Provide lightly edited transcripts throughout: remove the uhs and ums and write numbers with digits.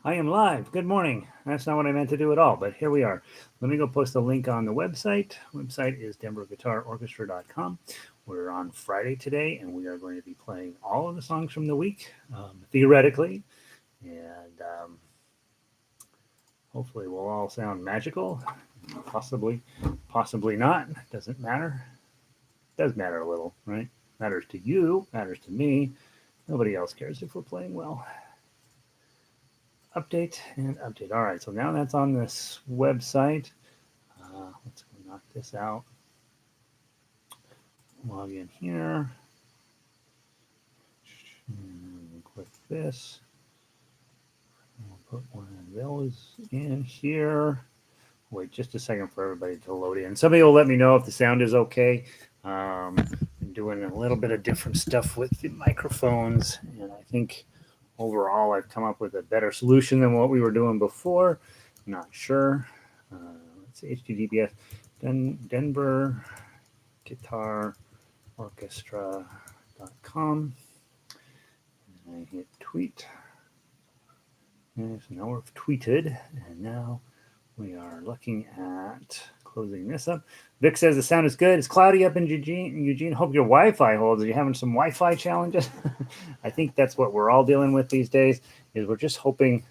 I am live. Good morning. That's not what I meant to do at all, but here we are. Let me go post a link on the website. Website is denverguitarorchestra.com. We're on Friday today, and we are going to be playing all of the songs from the week, theoretically, and hopefully we'll all sound magical. Possibly, possibly not. Doesn't matter. Does matter a little, right? Matters to you. Matters to me. Nobody else cares if we're playing well. Update and update. All right, so now that's on this website. Let's go knock this out. Log in here. Click this. We'll put one of those in here. Wait just a second for everybody to load in. Somebody will let me know if the sound is okay. I'm doing a little bit of different stuff with the microphones, and I think overall I've come up with a better solution than what we were doing before. Not sure. Let's see, HTTPS Denver Guitar Orchestra.com. And I hit tweet. And so now we've tweeted, and now we are looking at closing this up. Vic says the sound is good. It's cloudy up in Eugene. Hope your Wi-Fi holds. Are you having some Wi-Fi challenges? I think that's what we're all dealing with these days, is we're just hoping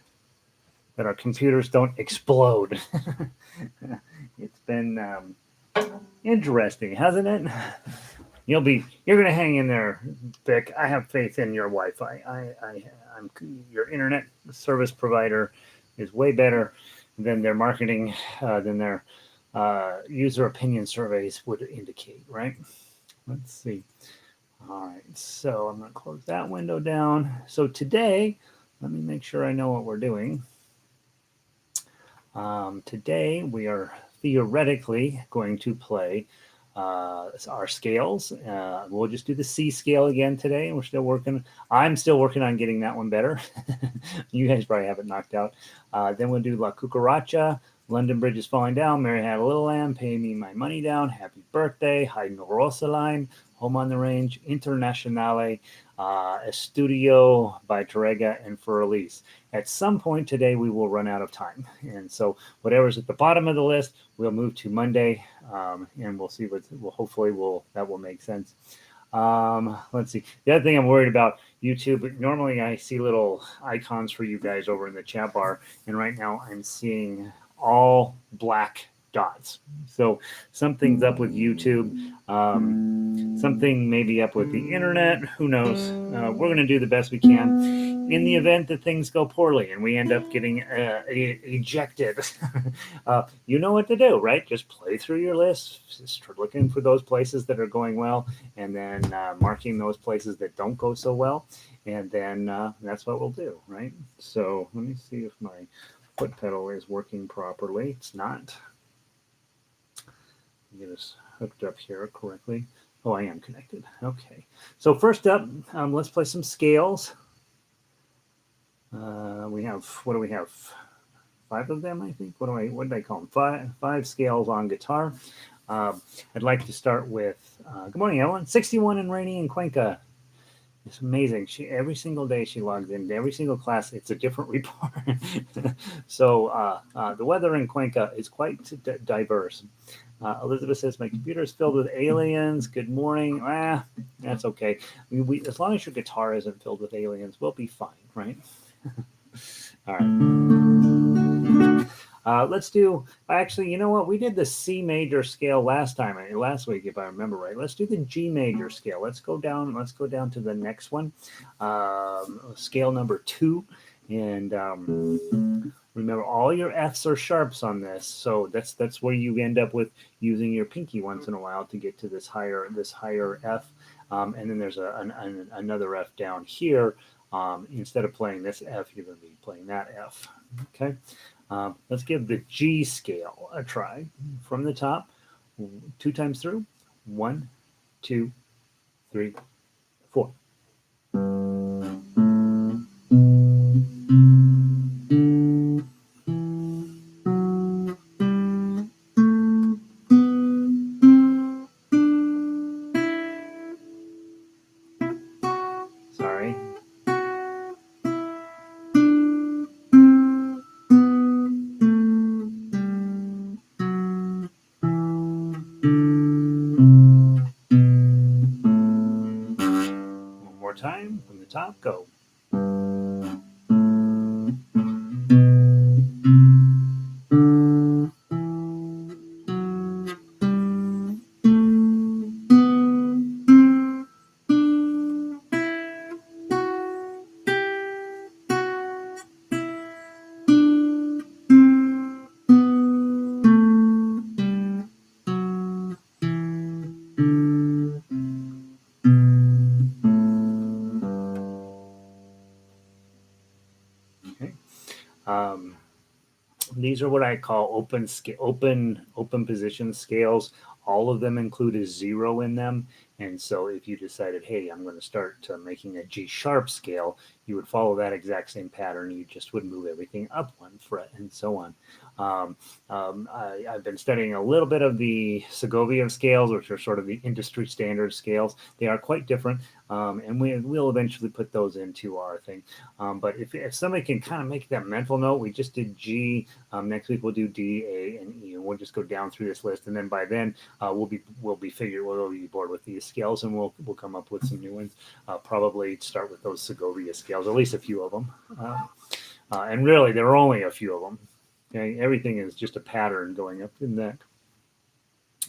that our computers don't explode. It's been interesting, hasn't it? You're gonna hang in there, Vic. I have faith in your Wi-Fi. I'm your internet service provider is way better than their marketing, than their user opinion surveys would indicate, right? Let's see. All right, so I'm going to close that window down. So today, let me make sure I know what we're doing. Today, we are theoretically going to play our scales. We'll just do the C scale again today. We're still working. I'm still working on getting that one better. You guys probably have it knocked out. Then we'll do La Cucaracha, London Bridge is Falling Down, Mary Had a Little Lamb, Pay Me My Money Down, Happy Birthday, Heidenröslein, Home on the Range, Internationale, Estudio by Tarrega, and For Elise. At some point today, we will run out of time. And so whatever's at the bottom of the list, we'll move to Monday, and we'll see hopefully that will make sense. Let's see. The other thing I'm worried about, YouTube, normally I see little icons for you guys over in the chat bar, and right now I'm seeing all black dots. So something's up with YouTube. Something may be up with the internet. Who knows? We're going to do the best we can. In the event that things go poorly and we end up getting ejected, you know what to do, right? Just play through your list, start looking for those places that are going well, and then marking those places that don't go so well. And then that's what we'll do, right? So let me see if my foot pedal is working properly. It's not. Get us hooked up here correctly. Oh, I am connected. Okay. So first up, let's play some scales. We have, what do we have? 5 of them, I think. What did I call them? Five scales on guitar. I'd like to start with, good morning, Ellen. 61 and rainy in Cuenca. It's amazing. Every single day she logs in. Every single class, it's a different report. So the weather in Cuenca is quite diverse. Elizabeth says, my computer is filled with aliens. Good morning. That's okay. As long as your guitar isn't filled with aliens, we'll be fine, right? All right. Let's do, actually, you know what? We did the C major scale last week, if I remember right. Let's do the G major scale. Let's go down to the next one. Scale number 2. And remember, all your Fs are sharps on this. So that's where you end up with using your pinky once in a while to get to this higher F. And then there's another F down here. Instead of playing this F, you're going to be playing that F. Okay. Let's give the G scale a try. From the top, 2 times through. 1, 2, 3, 4. Sorry. Um, these are what I call open position scales. All of them include a zero in them, and so if you decided, hey, I'm going to start making a G sharp scale, you would follow that exact same pattern. You just would move everything up one fret and so on. I've been studying a little bit of the Segovia scales, which are sort of the industry standard scales. They are quite different, and we'll eventually put those into our thing. But if somebody can kind of make that mental note, we just did G. Next week we'll do D, A, and E, and we'll just go down through this list, and then by then we'll be bored with these scales, and we'll come up with some new ones. Probably start with those Segovia scales, at least a few of them. And really, there are only a few of them. Okay, everything is just a pattern going up in that.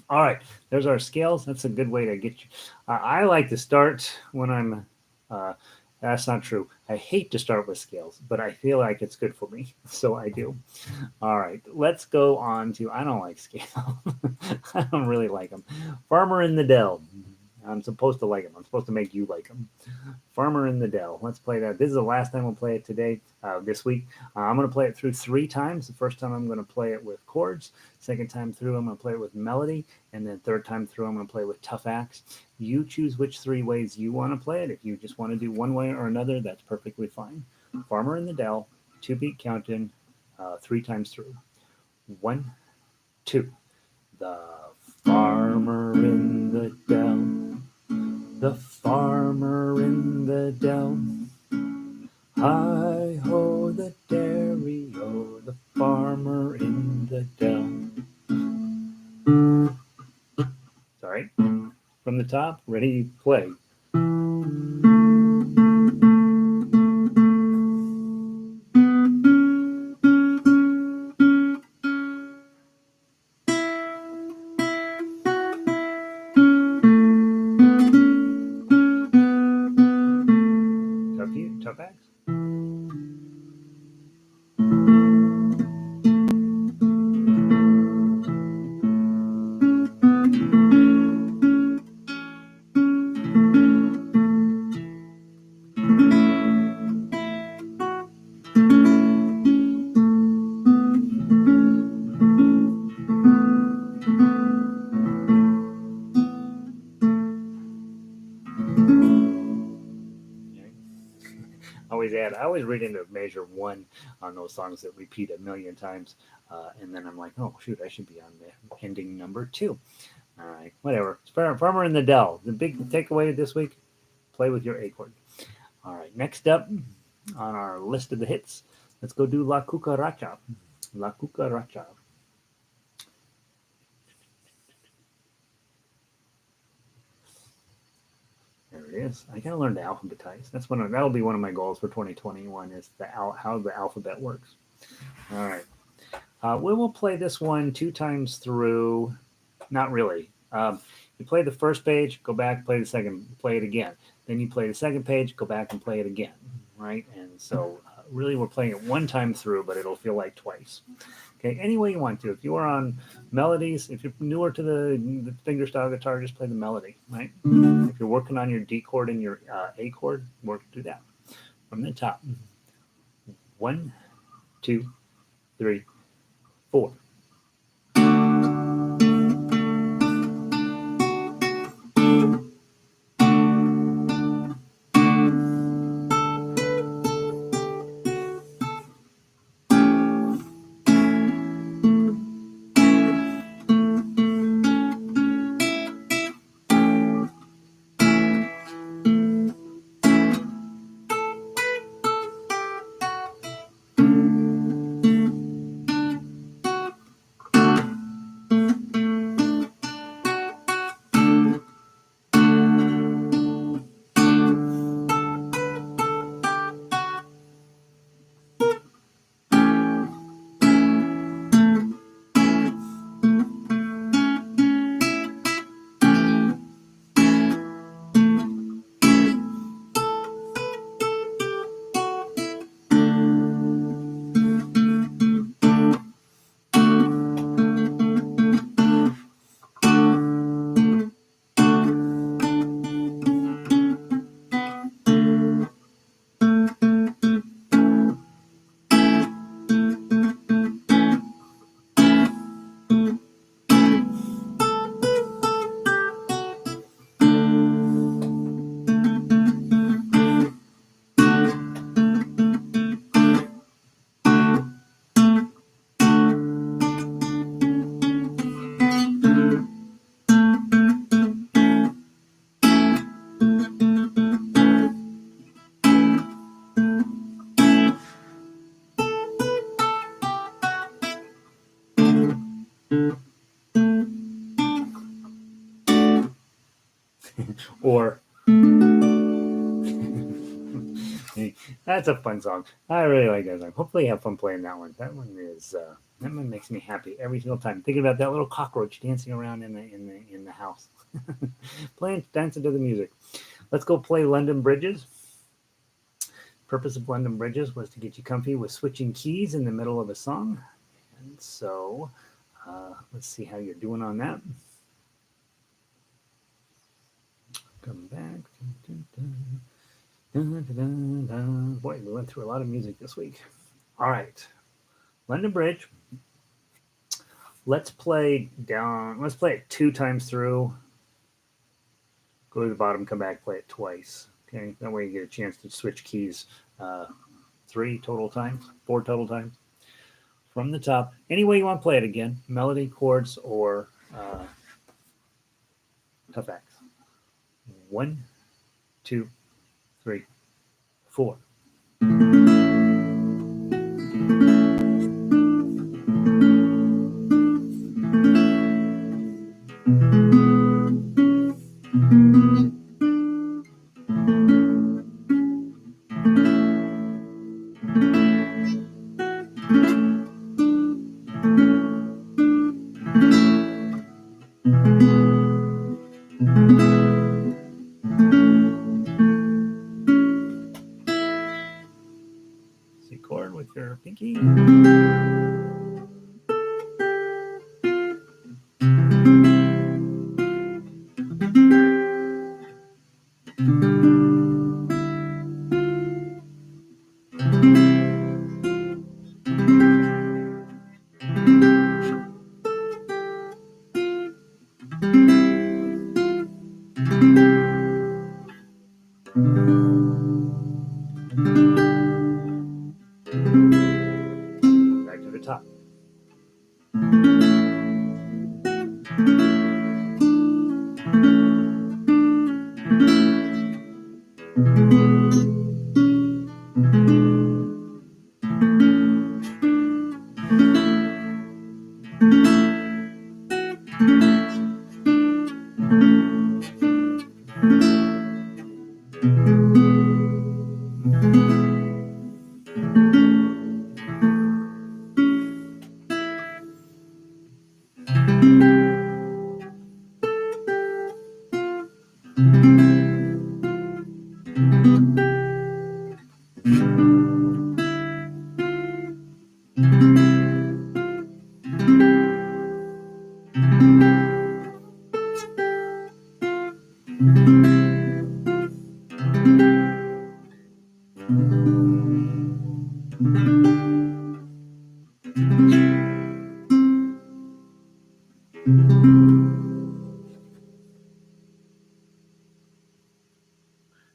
All right, there's our scales. That's a good way to get you. I like to start when I'm. That's not true. I hate to start with scales, but I feel like it's good for me, so I do. All right, let's go on to. I don't like scales. I don't really like them. Farmer in the Dell. I'm supposed to like them. I'm supposed to make you like them. Farmer in the Dell. Let's play that. This is the last time we'll play it today, this week. I'm going to play it through 3 times. The first time I'm going to play it with chords. Second time through, I'm going to play it with melody. And then third time through, I'm going to play with tough acts. You choose which 3 ways you want to play it. If you just want to do one way or another, that's perfectly fine. Farmer in the Dell, 2-beat count-in, 3 times through. 1, 2. The farmer in the dell, the farmer in the dell. Hi-ho, the dairy-o, the farmer in the dell. Sorry. From the top, ready, play. Tough acts? I always read into measure 1 on those songs that repeat a million times, and then I'm like, oh shoot, I should be on the ending number 2. All right, whatever. Farmer in the Dell. The big takeaway this week: play with your A chord. All right, next up on our list of the hits, let's go do La Cucaracha. La Cucaracha. There it is. I gotta learn to alphabetize. That'll be one of my goals for 2021 is how the alphabet works. All right. We will play this one 2 times through. Not really. You play the first page, go back, play the second, play it again. Then you play the second page, go back and play it again, right? And so really we're playing it 1 time through, but it'll feel like twice. Okay, any way you want to. If you are on melodies, if you're newer to the fingerstyle guitar, just play the melody, right? If you're working on your D chord and your A chord, do that. From the top. 1, 2, 3, 4. Or that's a fun song. I really like that song. Hopefully, you have fun playing that one. That one makes me happy every single time. Thinking about that little cockroach dancing around in the house, dancing to the music. Let's go play London Bridges. Purpose of London Bridges was to get you comfy with switching keys in the middle of a song. And so, let's see how you're doing on that. Come back. Boy, we went through a lot of music this week. All right, London Bridge. Let's play it 2 times through. Go to the bottom, come back, play it twice. Okay, that way you get a chance to switch keys 3 total times, 4 total times. From the top, any way you want to play it again, melody, chords, or tough acts. 1, 2, 3, 4. C chord with your pinky. Back to the top.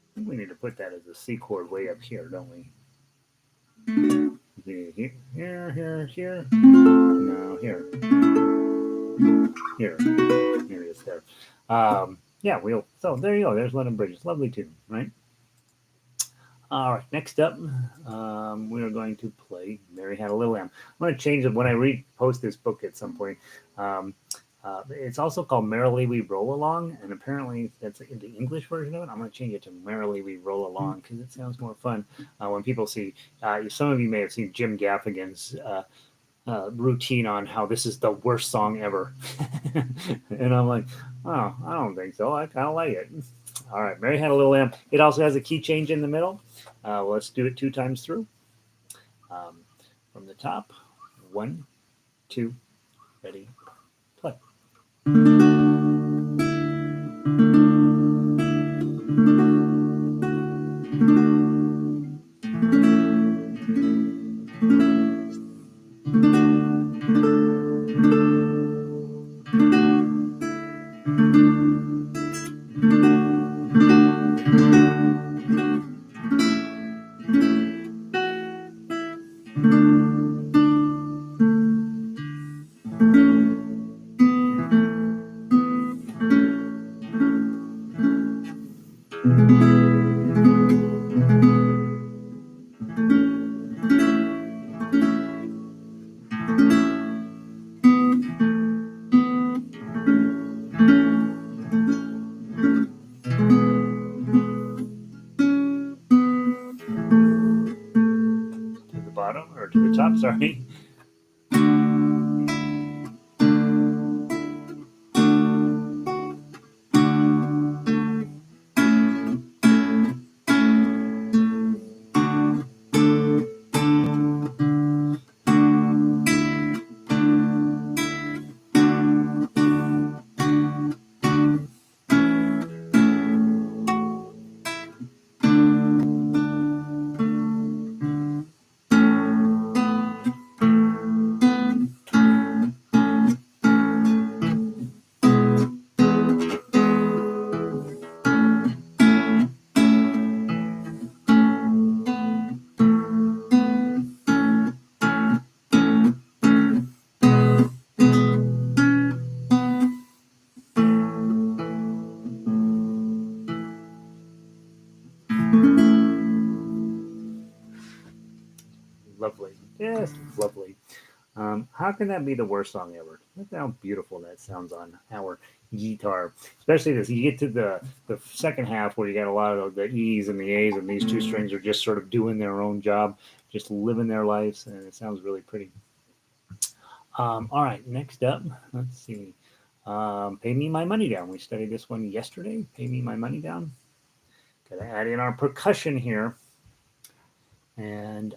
I think we need to put that as a C chord way up here, don't we? Here. No, here. Maybe it's there. Yeah, so there you go. There's London Bridges. Lovely tune, right? All right, next up, we are going to play Mary Had a Little Lamb. I'm going to change it when I repost this book at some point. It's also called Merrily We Roll Along, and apparently that's in the English version of it. I'm going to change it to Merrily We Roll Along because it sounds more fun when people see. Some of you may have seen Jim Gaffigan's routine on how this is the worst song ever. And I'm like, oh, I don't think so. I kind of like it. All right, Mary Had a Little Lamb. It also has a key change in the middle. Let's do it 2 times through. From the top, 1, 2, ready, play. bottom or to the top. Sorry. Lovely. Yes, lovely. How can that be the worst song ever? Look how beautiful that sounds on our guitar. Especially this, you get to the second half where you got a lot of the E's and the A's, and these two strings are just sort of doing their own job, just living their lives, and it sounds really pretty. All right, next up, let's see. Pay Me My Money Down. We studied this one yesterday. Pay Me My Money Down. Got to add in our percussion here. And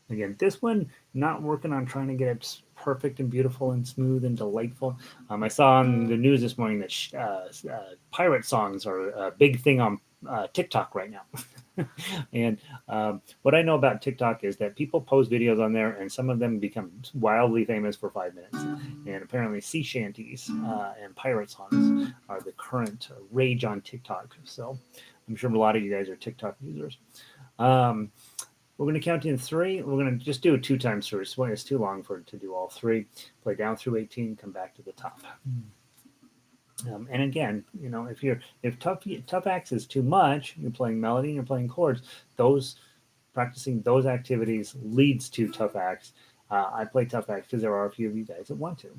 again, this one, not working on trying to get it perfect and beautiful and smooth and delightful. I saw on the news this morning that pirate songs are a big thing on TikTok right now. And what I know about TikTok is that people post videos on there, and some of them become wildly famous for 5 minutes. And apparently, sea shanties and pirate songs are the current rage on TikTok. So I'm sure a lot of you guys are TikTok users. We're going to count in 3. We're going to just do it 2 times through. It's too long for it to do all 3. Play down through 18, come back to the top. And again, if tough acts is too much, you're playing melody and you're playing chords. Practicing those activities leads to tough acts. I play tough acts because there are a few of you guys that want to.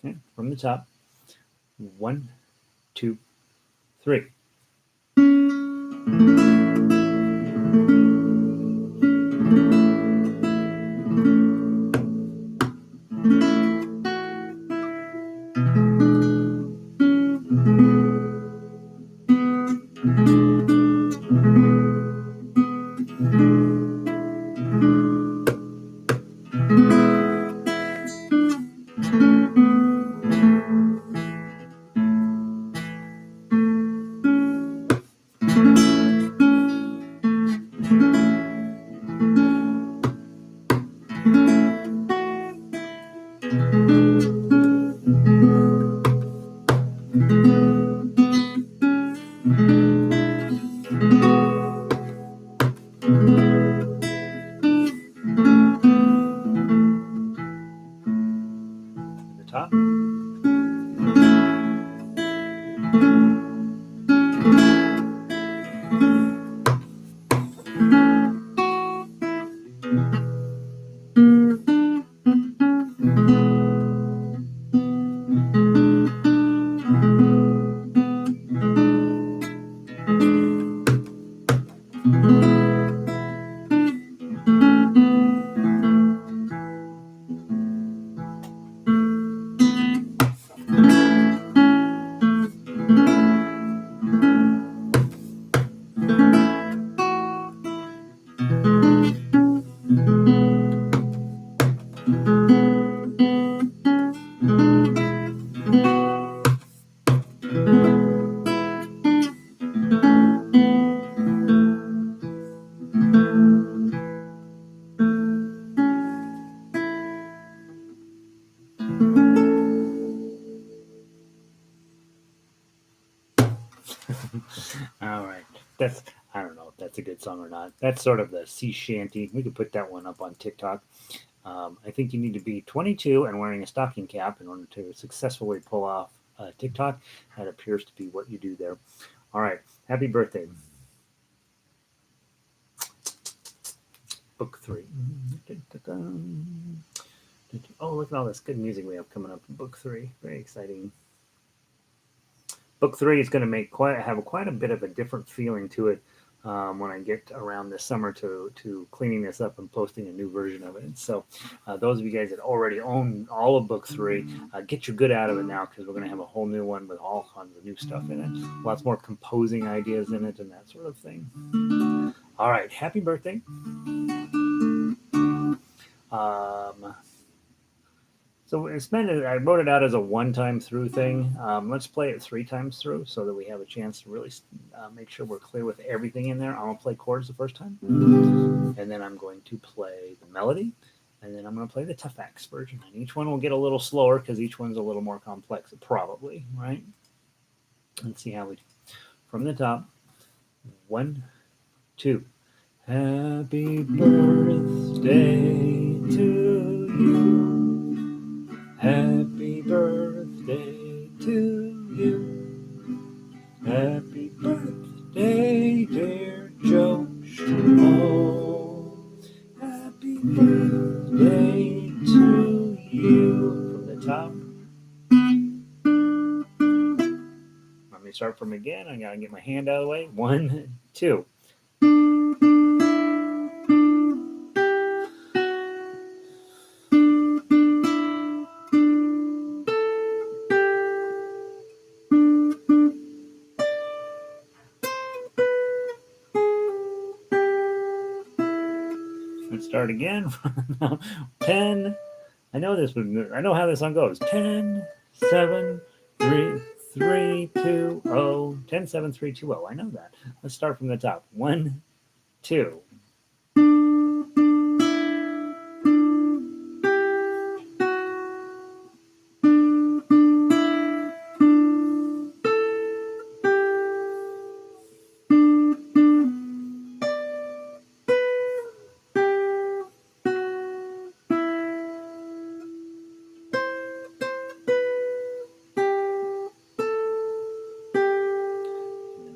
Okay, from the top. 1, 2, 3. Top. All right. I don't know if that's a good song or not. That's sort of the sea shanty. We could put that one up on TikTok. I think you need to be 22 and wearing a stocking cap in order to successfully pull off TikTok. That appears to be what you do there. All right. Happy birthday. Book 3. Oh, look at all this good music we have coming up in Book 3. Very exciting. Book 3 is going to have quite a bit of a different feeling to it when I get around this summer to cleaning this up and posting a new version of it. So those of you guys that already own all of book 3, get your good out of it now, because we're going to have a whole new one with all kinds of new stuff in it. Lots more composing ideas in it and that sort of thing. All right, happy birthday. So I wrote it out as a one-time through thing. Let's play it 3 times through so that we have a chance to really make sure we're clear with everything in there. I'm going to play chords the first time, and then I'm going to play the melody, and then I'm going to play the tough axe version. And each one will get a little slower because each one's a little more complex, probably, right? Let's see how we do. From the top, 1, 2. Happy birthday to you. Happy birthday to you. Happy birthday, dear Joe Schmo. Happy birthday to you. From the top. Let me start from again. I gotta get my hand out of the way. 1, 2. Let's start again. 10. I know this one. I know how this song goes. 10, 7, 3, 3, 2, 0. 10, 7, 3, 2, 0. I know that. Let's start from the top. 1, 2.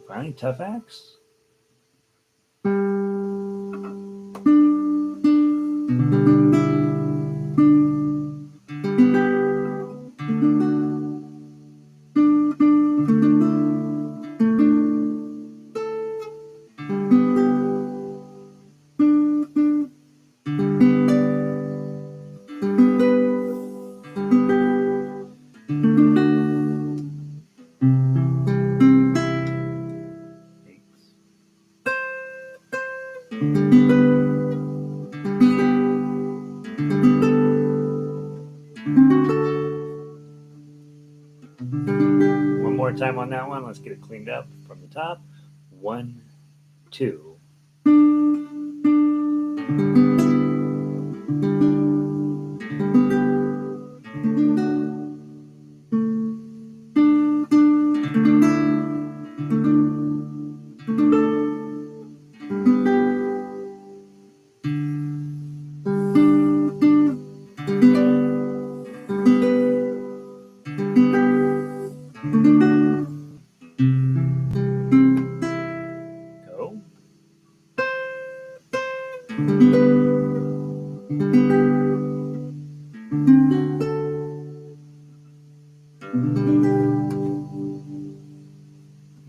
Finally, tough axe. One more time on that one. Let's get it cleaned up from the top. 1, 2. Go.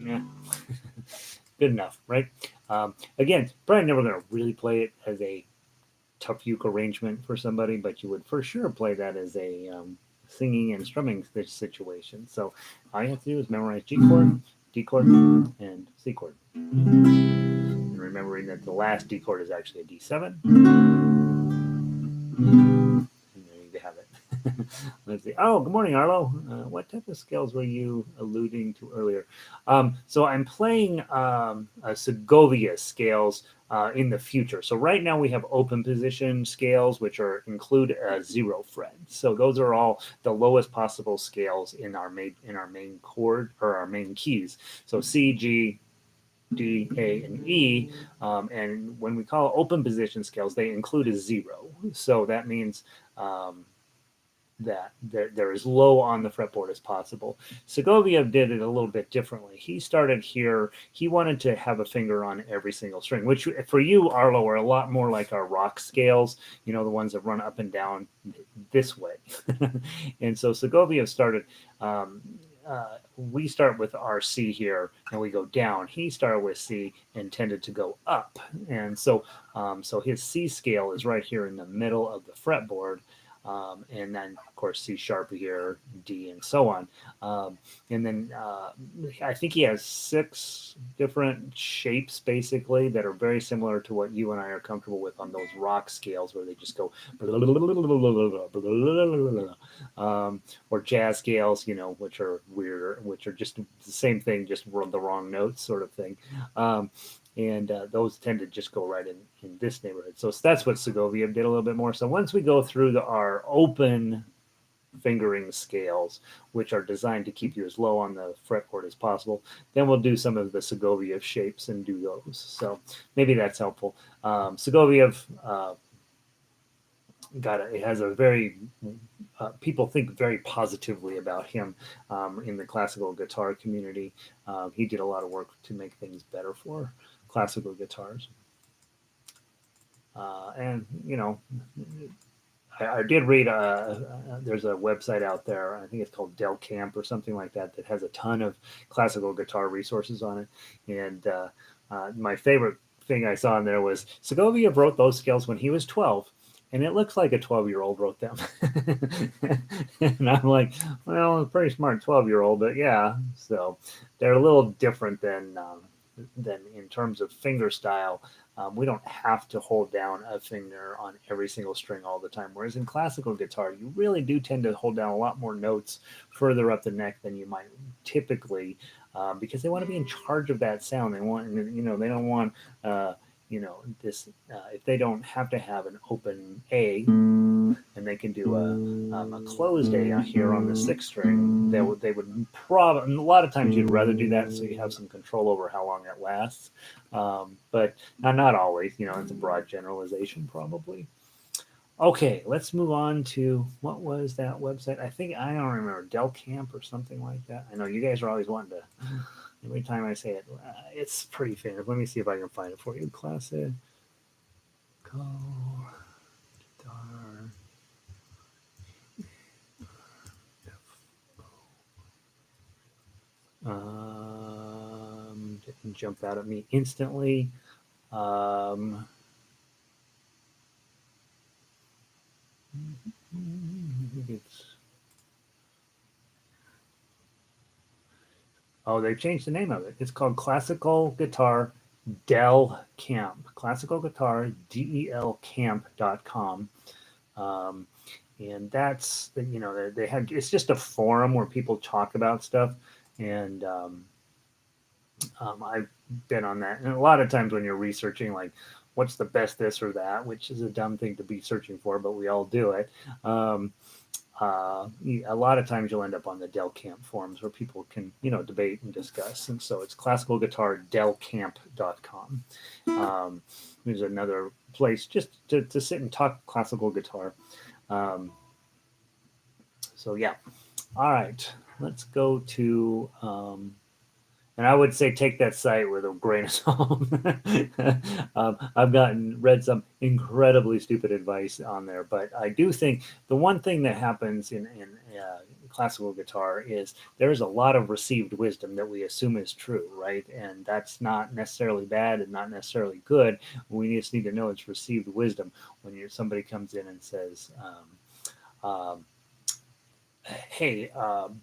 Yeah. Good enough, right? Again, probably never going to really play it as a tough uke arrangement for somebody, but you would for sure play that as a singing and strumming situation. So all you have to do is memorize G chord, D chord, and C chord. And remembering that the last D chord is actually a D7. And there you have it. Let's see. Oh, good morning, Arlo. What type of scales were you alluding to earlier? So I'm playing Segovia scales in the future. So right now we have open position scales, which include a 0 fret. So those are all the lowest possible scales in our main chord, or our main keys. So C, G, D, A, and E. And when we call open position scales, they include a 0. So that means that they're as low on the fretboard as possible. Segovia did it a little bit differently. He started here. He wanted to have a finger on every single string, which for you, Arlo, are a lot more like our rock scales, the ones that run up and down this way. And so Segovia started we start with our C here and we go down. He started with C and tended to go up, and so his C scale is right here in the middle of the fretboard. And then of course C sharp here, D, and so on. And then I think he has 6 different shapes basically that are very similar to what you and I are comfortable with on those rock scales, where they just go or jazz scales, which are weirder, which are just the same thing, just the wrong notes sort of thing. And those tend to just go right in this neighborhood. So that's what Segovia did a little bit more. So once we go through our open fingering scales, which are designed to keep you as low on the fretboard as possible, then we'll do some of the Segovia shapes and do those. So maybe that's helpful. Segovia it has a very people think very positively about him in the classical guitar community. He did a lot of work to make things better for classical guitars. And I did read there's a website out there, I think it's called Dell Camp or something like that, that has a ton of classical guitar resources on it. And my favorite thing I saw in there was Segovia wrote those scales when he was 12, and it looks like a 12-year-old wrote them. And I'm like, well, a pretty smart 12-year-old, but yeah. So they're a little different than in terms of finger style. We don't have to hold down a finger on every single string all the time. Whereas in classical guitar, you really do tend to hold down a lot more notes further up the neck than you might typically, because they want to be in charge of that sound. They want, they don't want, this. If they don't have to have an open A, and they can do a closed A here on the 6th string, they would probably, a lot of times you'd rather do that so you have some control over how long it lasts. But not always, it's a broad generalization probably. Okay, let's move on to, what was that website? I don't remember, Dell Camp or something like that. I know you guys are always wanting to, every time I say it, it's pretty famous. Let me see if I can find it for you. Classic guitar. Didn't jump out at me instantly. They've changed the name of it. It's called Classical Guitar Dell Camp. Classical Guitar DEL Camp.com. And that's, they had, it's just a forum where people talk about stuff. And I've been on that. And a lot of times when you're researching, like, what's the best this or that, which is a dumb thing to be searching for, but we all do it. A lot of times you'll end up on the Dell Camp forums where people can, debate and discuss. And so it's classicalguitardelcamp.com. There's another place just to sit and talk classical guitar. So yeah. All right, let's go to, and I would say take that site with a grain of salt. I've read some incredibly stupid advice on there, but I do think the one thing that happens in classical guitar is there's a lot of received wisdom that we assume is true, right? And that's not necessarily bad and not necessarily good. We just need to know it's received wisdom. When somebody comes in and says, hey,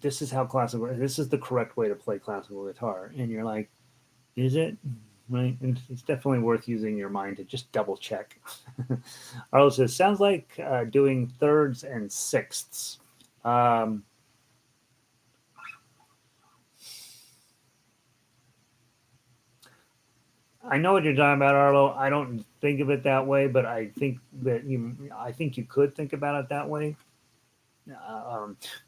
this is the correct way to play classical guitar. And you're like, is it? Right? And it's definitely worth using your mind to just double check. Arlo says, sounds like doing thirds and sixths. I know what you're talking about, Arlo. I don't think of it that way, but I think you could think about it that way.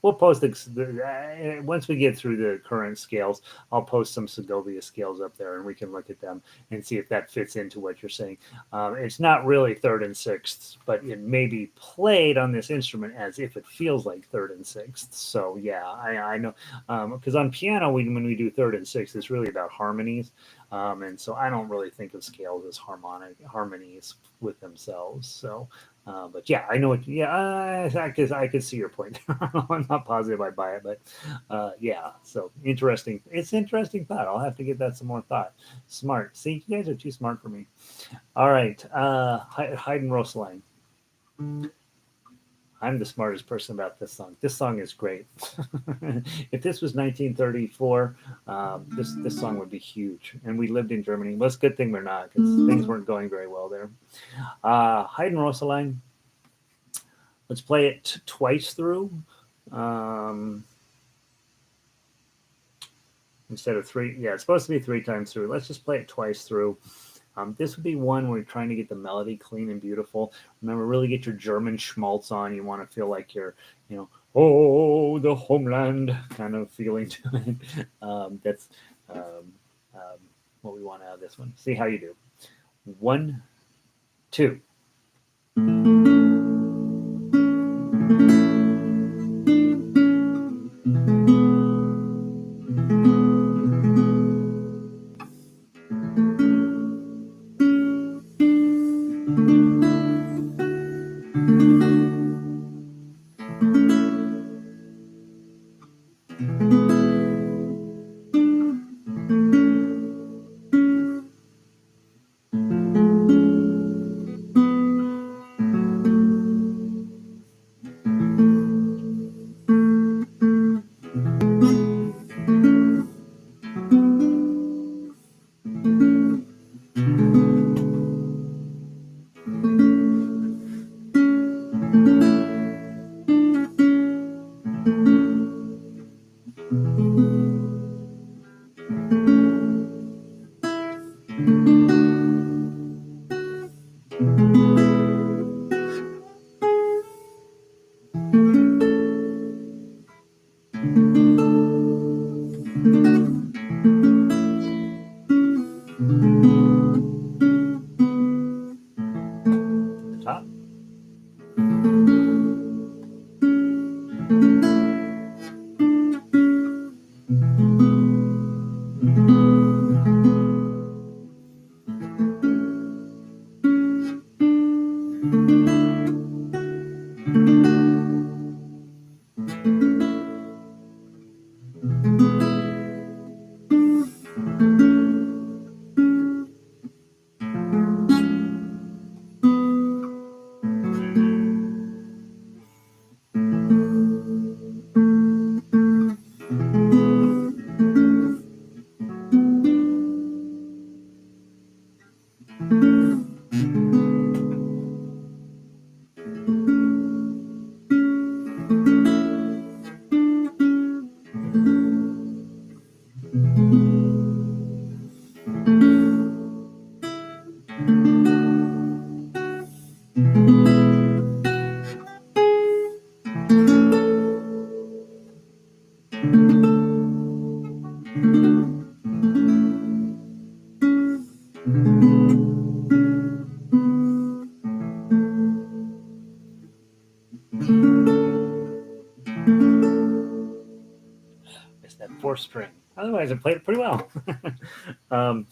We'll post once we get through the current scales. I'll post some Segovia scales up there, and we can look at them and see if that fits into what you're saying. It's not really third and sixths, but it may be played on this instrument as if it feels like third and sixths. So yeah, I know, because on piano, when we do third and sixth, it's really about harmonies. And so I don't really think of scales as harmonies with themselves. So, but yeah, I know it. Yeah, I could see your point. I'm not positive I buy it, but yeah. So interesting. It's interesting thought. I'll have to give that some more thought. Smart. See, you guys are too smart for me. All right, Heidenröslein. I'm the smartest person about this song. This song is great. If this was 1934, this song would be huge. And we lived in Germany. Well, it's a good thing we're not, because things weren't going very well there. Heidenröslein. Let's play it twice through um, instead of three. Yeah, it's supposed to be three times through. Let's just play it twice through. This would be one where you're trying to get the melody clean and beautiful. Remember, really get your German schmaltz on. You want to feel like you're, oh, the homeland kind of feeling to it. That's um, um, what we want out of this one. See how you do. 1, 2. Top. It's that fourth string. Otherwise, I played it pretty well. um,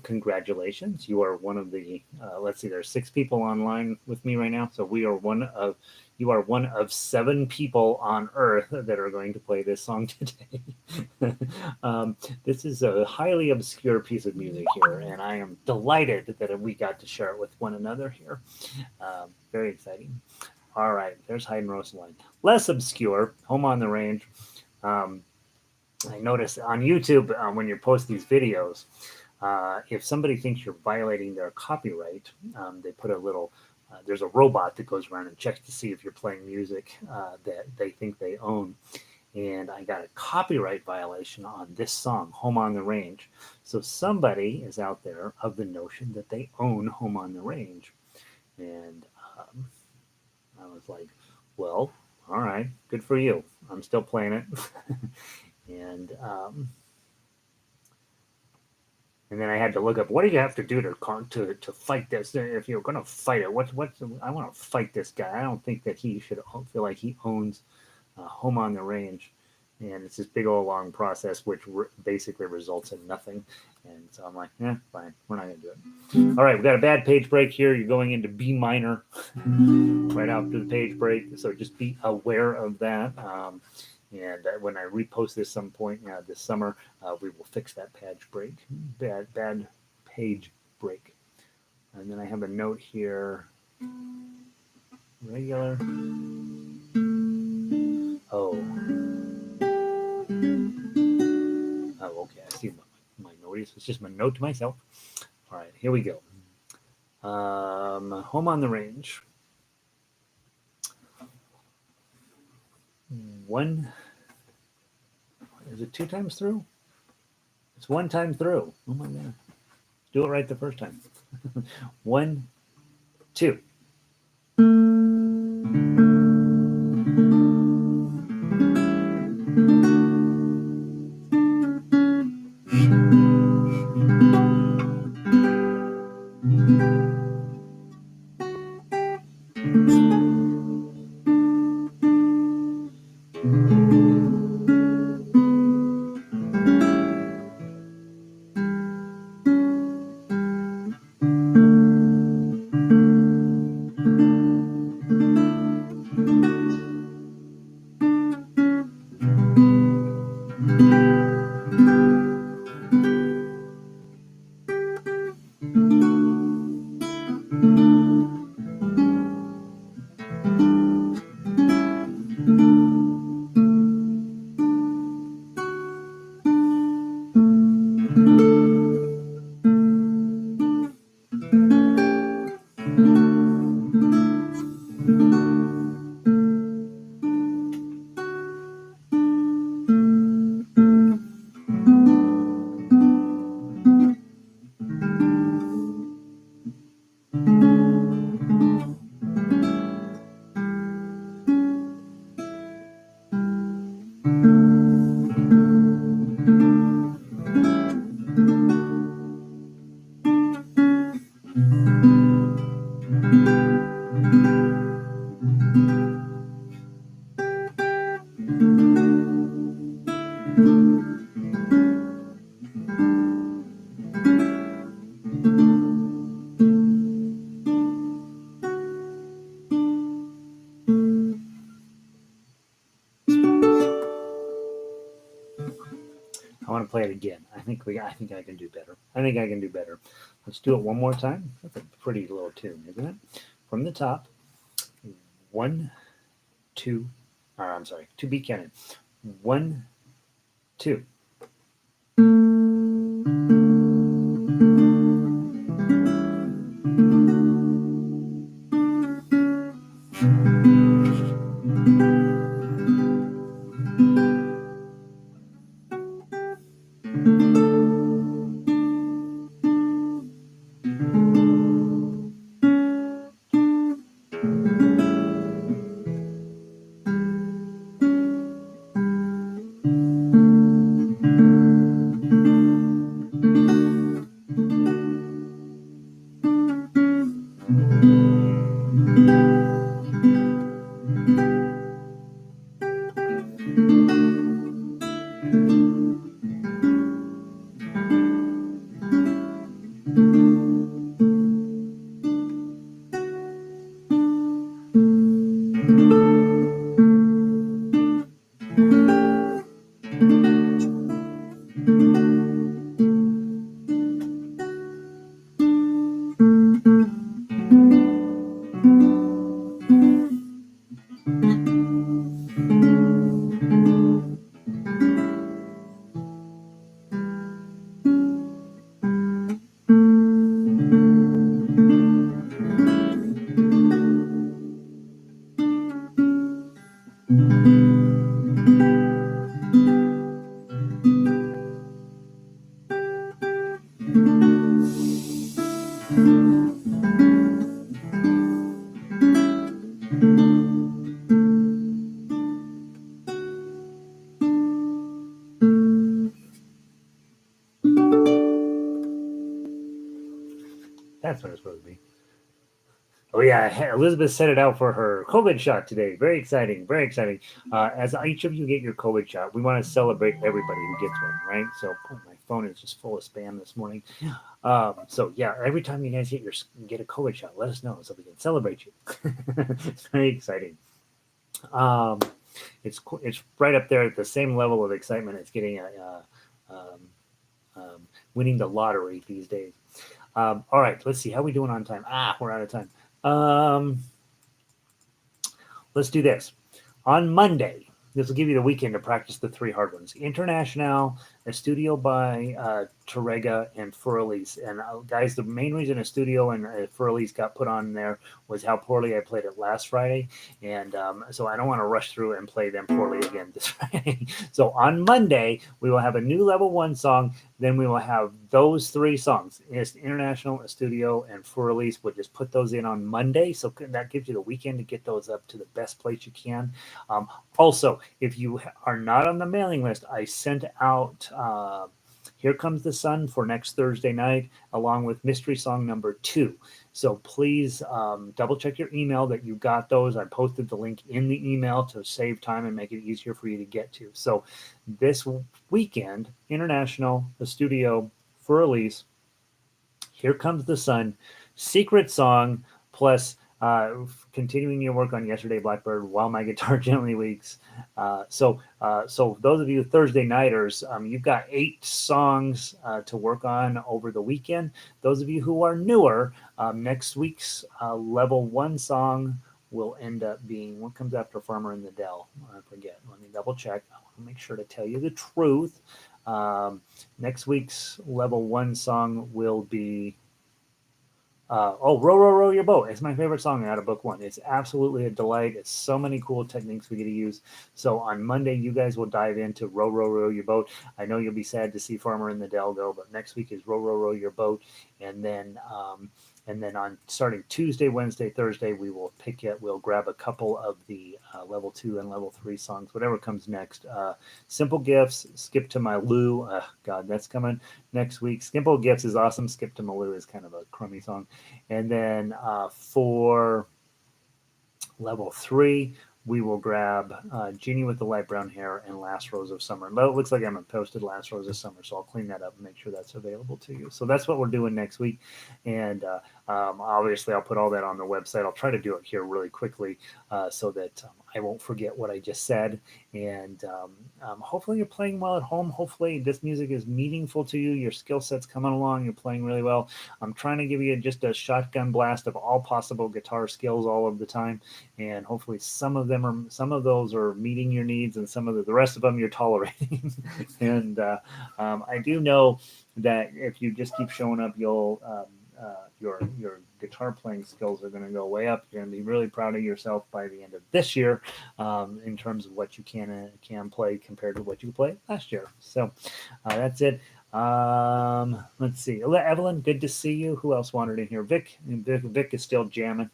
Congratulations, you are one of the. Let's see, there's 6 people online with me right now, so we are one of. You are one of 7 people on Earth that are going to play this song today. This is a highly obscure piece of music here, and I am delighted that we got to share it with one another here. Very exciting. All right, there's Heidenröslein. Less obscure, Home on the Range. Um, I notice on YouTube when you post these videos, if somebody thinks you're violating their copyright, they put a little. There's a robot that goes around and checks to see if you're playing music that they think they own. And I got a copyright violation on this song, Home on the Range. So somebody is out there of the notion that they own Home on the Range. And I was like, well, all right, good for you. I'm still playing it. and and then I had to look up what do you have to do to fight this. If you're going to fight it, what's I want to fight this guy. I don't think that he should feel like he owns Home on the Range. And it's this big old long process, which basically results in nothing. And so I'm like, fine, we're not going to do it. All right, we've got a bad page break here. You're going into B minor right after the page break, so just be aware of that. And when I repost this some point this summer, we will fix that page break, bad page break. And then I have a note here, regular. Oh, okay. I see my notice. It's just my note to myself. All right, here we go. Home on the Range. One. Is it 2 times through? It's 1 time through. Oh my god. Do it right the first time. 1, 2. I want to play it again. I think I can do better. I think I can do better. Let's do it one more time. That's a pretty little tune, isn't it? From the top. 1, 2. Or I'm sorry, 2 beat canon. 1, 2. Oh yeah, Elizabeth set it out for her COVID shot today. Very exciting, very exciting. As each of you get your COVID shot, we want to celebrate everybody who gets one, right? So my phone is just full of spam this morning. So yeah, every time you guys get a COVID shot, let us know so we can celebrate you. It's very exciting. Um, it's right up there at the same level of excitement as getting um, winning the lottery these days. All right, let's see how we doing on time. We're out of time. Um, let's do this. On Monday, this will give you the weekend to practice the three hard ones. International, a studio by Torrega, and Furley's. And guys, the main reason a studio and Furley's got put on there was how poorly I played it last Friday. And so I don't want to rush through and play them poorly again this Friday. So on Monday, we will have a new level one song. Then we will have those three songs. It's International, a studio, and Furley's. We'll just put those in on Monday. So that gives you the weekend to get those up to the best place you can. Also, if you are not on the mailing list, I sent out Here Comes the Sun for next Thursday night, along with mystery song number 2. So please double check your email that you got those. I posted the link in the email to save time and make it easier for you to get to. So this weekend, International, the studio, for release, Here Comes the Sun, Secret Song, plus continuing your work on Yesterday Blackbird while my guitar gently weeps. So those of you Thursday nighters, you've got 8 songs to work on over the weekend. Those of you who are newer, next week's level 1 song will end up being what comes after Farmer in the Dell. I forget. Let me double check. I want to make sure to tell you the truth. Next week's level 1 song will be Row, Row, Row Your Boat. It's my favorite song out of book 1. It's absolutely a delight. It's so many cool techniques we get to use. So on Monday, you guys will dive into Row, Row, Row Your Boat. I know you'll be sad to see Farmer in the Dell go, but next week is Row, Row, Row Your Boat. And then on starting Tuesday, Wednesday, Thursday, we'll grab a couple of the level 2 and level 3 songs, whatever comes next. Simple Gifts, Skip to My Lou. God, that's coming next week. Simple Gifts is awesome. Skip to My Lou is kind of a crummy song. And then for level 3, we will grab Genie with the Light Brown Hair and Last Rose of Summer. But it looks like I haven't posted Last Rose of Summer, so I'll clean that up and make sure that's available to you. So that's what we're doing next week. And obviously, I'll put all that on the website. I'll try to do it here really quickly so that I won't forget what I just said. And hopefully, you're playing well at home. Hopefully, this music is meaningful to you. Your skill set's coming along. You're playing really well. I'm trying to give you just a shotgun blast of all possible guitar skills all of the time. And hopefully, some of those are meeting your needs, and the rest of them you're tolerating. And I do know that if you just keep showing up, you'll your guitar playing skills are going to go way up. You're going to be really proud of yourself by the end of this year in terms of what you can play compared to what you played last year. So that's it. Let's see. Evelyn, good to see you. Who else wandered in here? Vic is still jamming.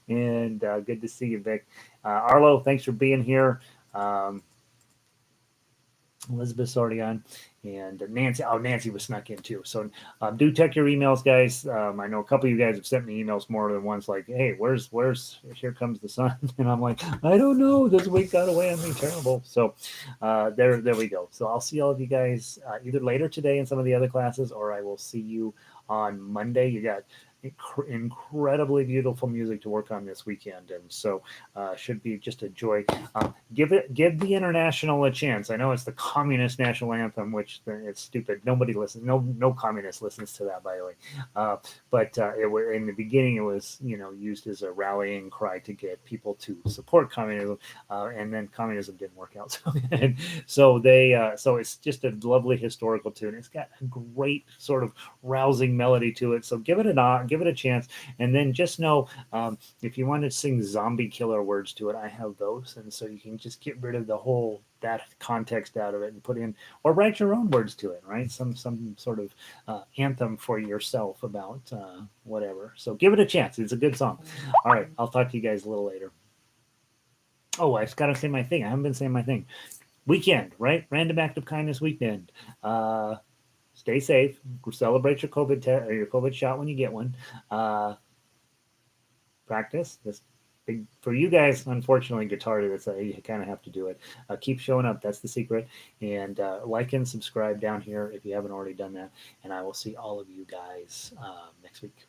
And good to see you, Vic. Arlo, thanks for being here. Elizabeth's already on, and Nancy. Oh, Nancy was snuck in too. So do check your emails, guys. I know a couple of you guys have sent me emails more than once, like, "Hey, where's Here Comes the Sun?" And I'm like, "I don't know. This week got away on me terrible." So there we go. So I'll see all of you guys either later today in some of the other classes, or I will see you on Monday. You got incredibly beautiful music to work on this weekend, and so should be just a joy. Give the International a chance. I know it's the communist national anthem, which it's stupid. Nobody listens. No communist listens to that, by the way. But in the beginning, it was used as a rallying cry to get people to support communism, and then communism didn't work out so good. So it's just a lovely historical tune. It's got a great sort of rousing melody to it. So give it a chance, and then just know if you want to sing zombie killer words to it, I have those, and so you can just get rid of that context out of it and put in, or write your own words to it, right? Some sort of anthem for yourself about whatever. So give it a chance. It's a good song. All right, I'll talk to you guys a little later. Oh, I've got to say my thing. I haven't been saying my thing. Weekend, right? Random act of kindness weekend. Stay safe. Celebrate your COVID shot when you get one. practice. This big for you guys, unfortunately, guitar. That's you kind of have to do it. Keep showing up. That's the secret. And like and subscribe down here if you haven't already done that. And I will see all of you guys next week.